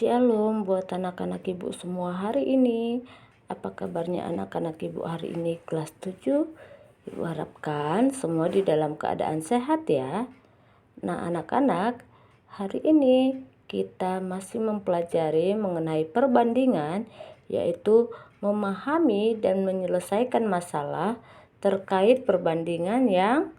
Shalom buat anak-anak ibu semua hari ini. Apa kabarnya anak-anak ibu hari ini kelas 7? Ibu harapkan semua di dalam keadaan sehat ya. Nah anak-anak, hari ini kita masih mempelajari mengenai perbandingan, yaitu memahami dan menyelesaikan masalah terkait perbandingan yang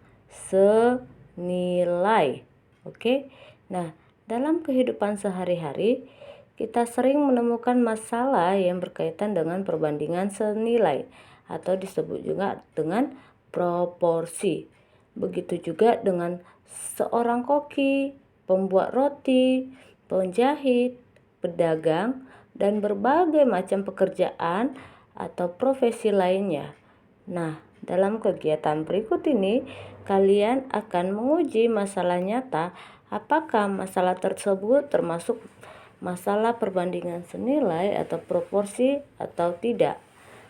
senilai. Oke. Nah, dalam kehidupan sehari-hari kita sering menemukan masalah yang berkaitan dengan perbandingan senilai atau disebut juga dengan proporsi. Begitu juga dengan seorang koki, pembuat roti, penjahit, pedagang, dan berbagai macam pekerjaan atau profesi lainnya. Nah, dalam kegiatan berikut ini, kalian akan menguji masalah nyata apakah masalah tersebut termasuk masalah perbandingan senilai atau proporsi atau tidak.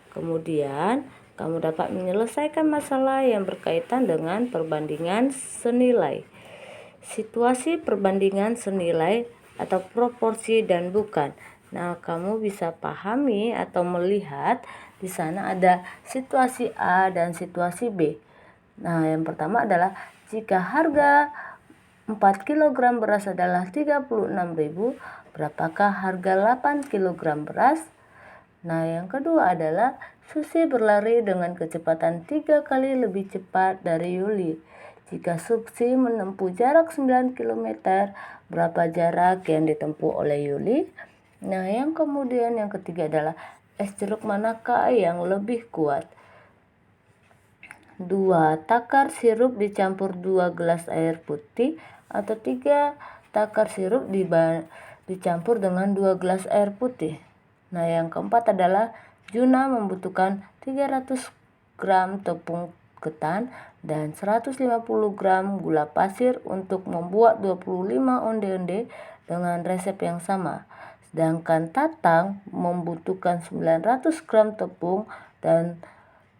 Kemudian, kamu dapat menyelesaikan masalah yang berkaitan dengan perbandingan senilai. Situasi perbandingan senilai atau proporsi dan bukan. Nah, kamu bisa pahami atau melihat di sana ada situasi A dan situasi B. Nah, yang pertama adalah jika harga 4 kg beras adalah 36.000, berapakah harga 8 kg beras? Nah, yang kedua adalah Susi berlari dengan kecepatan 3 kali lebih cepat dari Yuli. Jika Susi menempuh jarak 9 km, berapa jarak yang ditempuh oleh Yuli? Nah, yang ketiga adalah es jeruk manakah yang lebih kuat? 2 takar sirup dicampur 2 gelas air putih atau 3 takar sirup dicampur dengan 2 gelas air putih. Nah, yang keempat adalah Juna membutuhkan 300 gram tepung ketan dan 150 gram gula pasir untuk membuat 25 onde-onde dengan resep yang sama. Sedangkan Tatang membutuhkan 900 gram tepung dan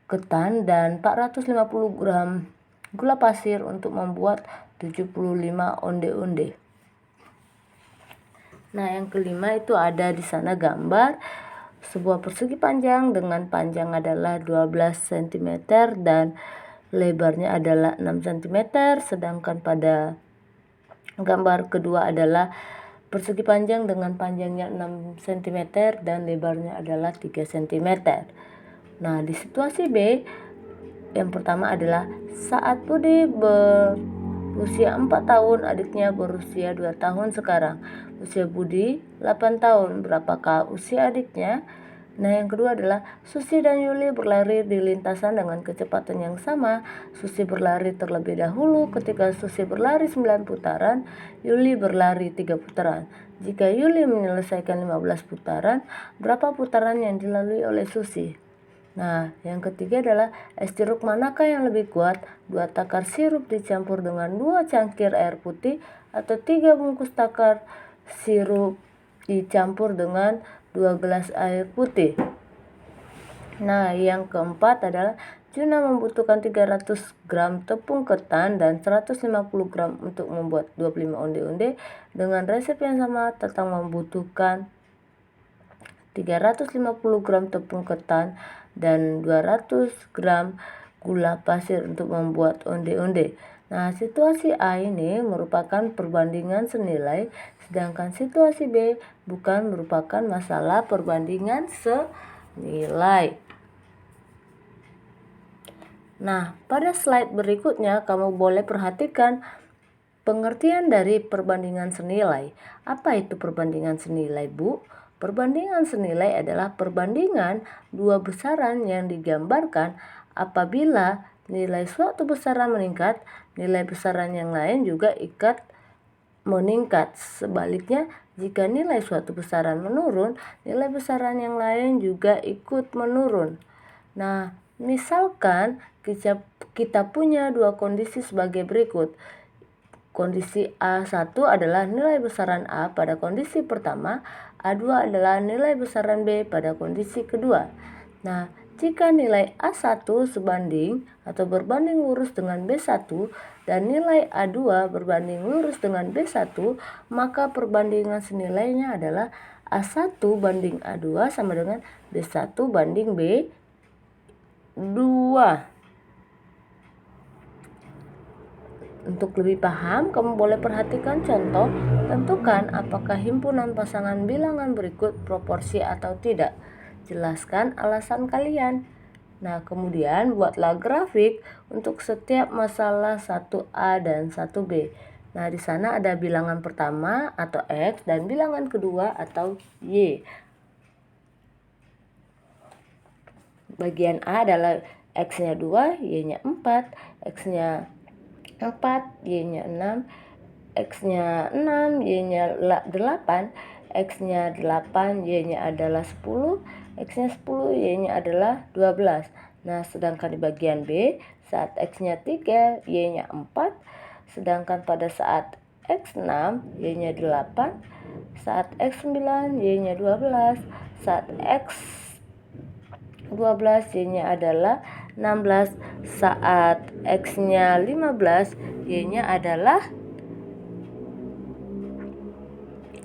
ketan dan 450 gram gula pasir untuk membuat 75 onde-onde. Nah, yang kelima itu ada di sana gambar sebuah persegi panjang dengan panjang adalah 12 cm dan lebarnya adalah 6 cm, sedangkan pada gambar kedua adalah persegi panjang dengan panjangnya 6 cm dan lebarnya adalah 3 cm. Nah, di situasi B, yang pertama adalah saat Budi berusia 4 tahun, adiknya berusia 2 tahun sekarang. Usia Budi 8 tahun, berapakah usia adiknya? Nah, yang kedua adalah Susi dan Yuli berlari di lintasan dengan kecepatan yang sama. Susi berlari terlebih dahulu. Ketika Susi berlari 9 putaran, Yuli berlari 3 putaran. Jika Yuli menyelesaikan 15 putaran, berapa putaran yang dilalui oleh Susi? Nah, yang ketiga adalah es jeruk manakah yang lebih kuat? 2 takar sirup dicampur dengan 2 cangkir air putih atau 3 bungkus takar sirup dicampur dengan 2 gelas air putih. Nah, yang keempat adalah Juna membutuhkan 300 gram tepung ketan dan 150 gram untuk membuat 25 onde-onde dengan resep yang sama. Tatang membutuhkan 350 gram tepung ketan dan 200 gram gula pasir untuk membuat onde-onde. Nah, situasi A ini merupakan perbandingan senilai, sedangkan situasi B bukan merupakan masalah perbandingan senilai. Nah, pada slide berikutnya kamu boleh perhatikan pengertian dari perbandingan senilai. Apa itu perbandingan senilai, Bu? Perbandingan senilai adalah perbandingan dua besaran yang digambarkan apabila nilai suatu besaran meningkat, nilai besaran yang lain juga ikut meningkat. Sebaliknya, jika nilai suatu besaran menurun, nilai besaran yang lain juga ikut menurun. Nah, misalkan kita punya dua kondisi sebagai berikut. Kondisi A1 adalah nilai besaran A pada kondisi pertama, A2 adalah nilai besaran B pada kondisi kedua. Nah, Jika nilai A1 sebanding atau berbanding lurus dengan B1 dan nilai A2 berbanding lurus dengan B1, maka perbandingan senilainya adalah A1 banding A2 sama dengan B1 banding B2. Untuk lebih paham, kamu boleh perhatikan contoh. Tentukan apakah himpunan pasangan bilangan berikut proporsi atau tidak. Jelaskan alasan kalian. Nah, kemudian buatlah grafik untuk setiap masalah 1A dan 1B. Nah, di sana ada bilangan pertama atau X dan bilangan kedua atau Y. Bagian A adalah X-nya 2, Y-nya 4, X-nya 4, Y-nya 6, X-nya 6, Y-nya 8, X-nya 8, Y-nya adalah 10, X-nya 10, Y-nya adalah 12. Nah, sedangkan di bagian B, saat X-nya 3, Y-nya 4, sedangkan pada saat X6, Y-nya 8, saat X9, Y-nya 12, saat X12, Y-nya adalah 16, saat X-nya 15, Y-nya adalah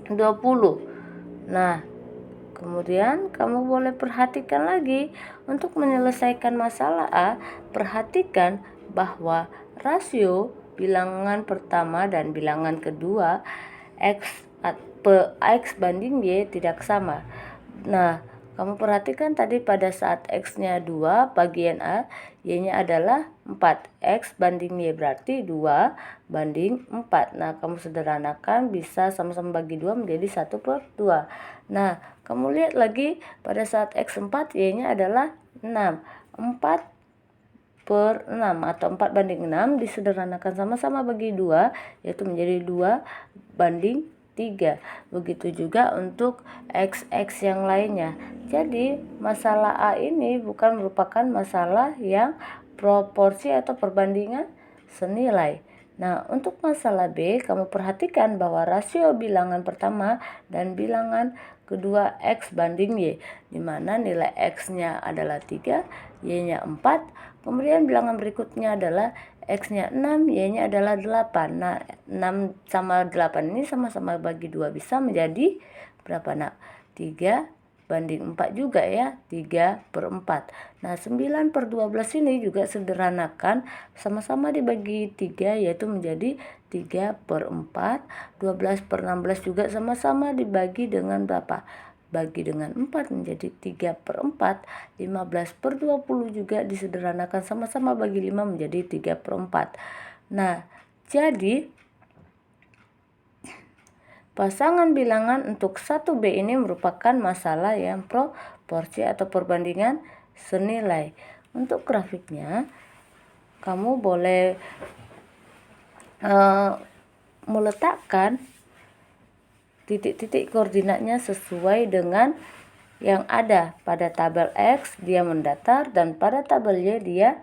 20. Nah, kemudian kamu boleh perhatikan lagi untuk menyelesaikan masalah A, perhatikan bahwa rasio bilangan pertama dan bilangan kedua X banding Y tidak sama. Nah, kamu perhatikan tadi pada saat X-nya 2 bagian A, Y-nya adalah 4. X banding Y berarti 2 banding 4. Nah, kamu sederhanakan bisa sama-sama bagi 2 menjadi 1/2. Nah, kamu lihat lagi pada saat X4, Y-nya adalah 6. 4/6 atau 4 banding 6 disederhanakan sama-sama bagi 2, yaitu menjadi 2 banding 3. Begitu juga untuk X yang lainnya. Jadi masalah A ini bukan merupakan masalah yang proporsi atau perbandingan senilai. Nah, untuk masalah B, kamu perhatikan bahwa rasio bilangan pertama dan bilangan kedua X banding Y, di mana nilai X-nya adalah 3, Y-nya 4, kemudian bilangan berikutnya adalah X-nya 6, Y-nya adalah 8. Nah, 6 sama 8 ini sama-sama bagi 2 bisa menjadi berapa, nak? 3 banding 4 juga ya, 3/4. Nah, 9/12 ini juga sederhanakan, sama-sama dibagi 3 yaitu menjadi 3/4. 12/16 juga sama-sama dibagi dengan berapa? Bagi dengan 4 menjadi 3/4. 15/20 juga disederhanakan sama-sama bagi 5 menjadi 3/4. Nah, jadi pasangan bilangan untuk 1B ini merupakan masalah yang proporsi atau perbandingan senilai. Untuk grafiknya, kamu boleh meletakkan titik-titik koordinatnya sesuai dengan yang ada. Pada tabel X dia mendatar dan pada tabel Y dia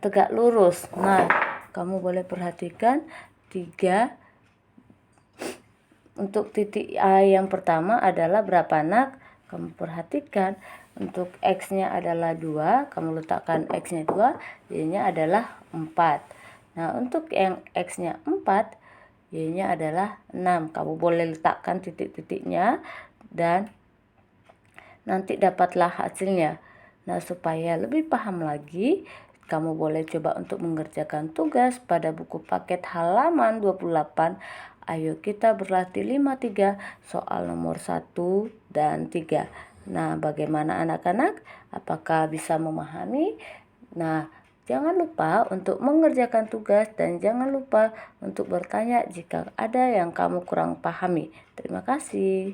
tegak lurus. Nah, kamu boleh perhatikan 3. Untuk titik A yang pertama adalah berapa, nak? Kamu perhatikan untuk X-nya adalah 2, kamu letakkan X-nya 2, Y-nya adalah 4. Nah, untuk yang X-nya 4, Y-nya adalah 6. Kamu boleh letakkan titik-titiknya dan nanti dapatlah hasilnya. Nah, supaya lebih paham lagi, kamu boleh coba untuk mengerjakan tugas pada buku paket halaman 28. Ayo kita berlatih 5-3 soal nomor 1 dan 3. Nah, bagaimana anak-anak? Apakah bisa memahami? Nah, jangan lupa untuk mengerjakan tugas dan jangan lupa untuk bertanya jika ada yang kamu kurang pahami. Terima kasih.